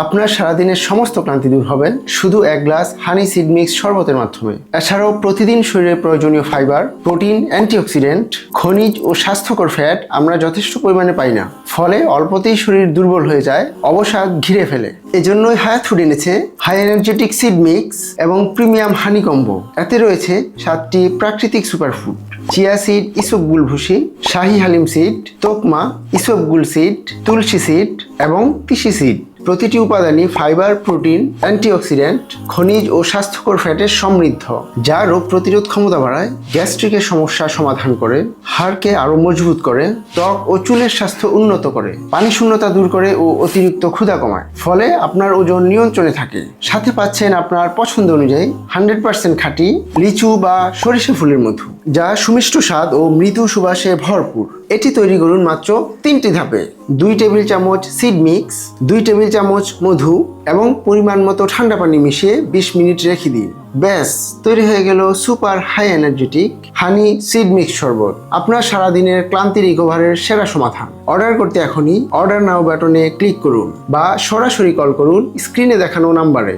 আপনার সারাদিনের সমস্ত ক্লান্তি দূর হবে শুধু এক গ্লাস হানি সিড মিক্স শরবতের মাধ্যমে। এছাড়াও প্রতিদিন শরীরে প্রয়োজনীয় ফাইবার, প্রোটিন, অ্যান্টিঅক্সিডেন্ট, খনিজ ও স্বাস্থ্যকর ফ্যাট আমরা যথেষ্ট পরিমাণে পাই না। ফলে অল্পতেই শরীর দুর্বল হয়ে যায়, অবসাদ ঘিরে ফেলে। এজন্যই হায়াত ফুড এনেছে হাই এনার্জেটিক সিড মিক্স এবং প্রিমিয়াম হানি কম্বো। এতে রয়েছে 7টি প্রাকৃতিক সুপারফুড: চিয়া সিড, ইসবগুল ভুসি, শাহি হালিম সিড, তোকমা, ইসবগুল সিড, তুলসী সিড এবং তিসি সিড। প্রতিটি উপাদানই ফাইবার, প্রোটিন, অ্যান্টিঅক্সিডেন্ট, খনিজ ও স্বাস্থ্যকর ফ্যাটের সমৃদ্ধ, যা রোগ প্রতিরোধ ক্ষমতা বাড়ায়, গ্যাস্ট্রিকের সমস্যা সমাধান করে, হাড়কে আরও মজবুত করে, ত্বক ও চুলের স্বাস্থ্য উন্নত করে, পানি শূন্যতা দূর করে ও অতিরিক্ত ক্ষুধা কমায়। ফলে আপনার ওজন নিয়ন্ত্রণে থাকে। সাথে পাচ্ছেন আপনার পছন্দ অনুযায়ী 100% খাঁটি লিচু বা সরিষা ফুলের মধু, যা সুমিষ্ট স্বাদ ও মৃদু সুবাসে ভরপুর। এটি তৈরি করুন মাত্র 3টি ধাপে: 2 টেবিল চামচ সিড মিক্স, 2 টেবিল চামচ মধু এবং পরিমাণ মতো ঠান্ডা পানি মিশিয়ে 20 মিনিট রেখে দিন। ব্যাস, তৈরি হয়ে গেল সুপার হাই এনার্জেটিক হানি সিড মিক্স শরবত, আপনার সারাদিনের ক্লান্তি রিকভারের সেরা সমাধান। অর্ডার করতে এখনই অর্ডার নাও বাটনে ক্লিক করুন বা সরাসরি কল করুন স্ক্রিনে দেখানো নাম্বারে।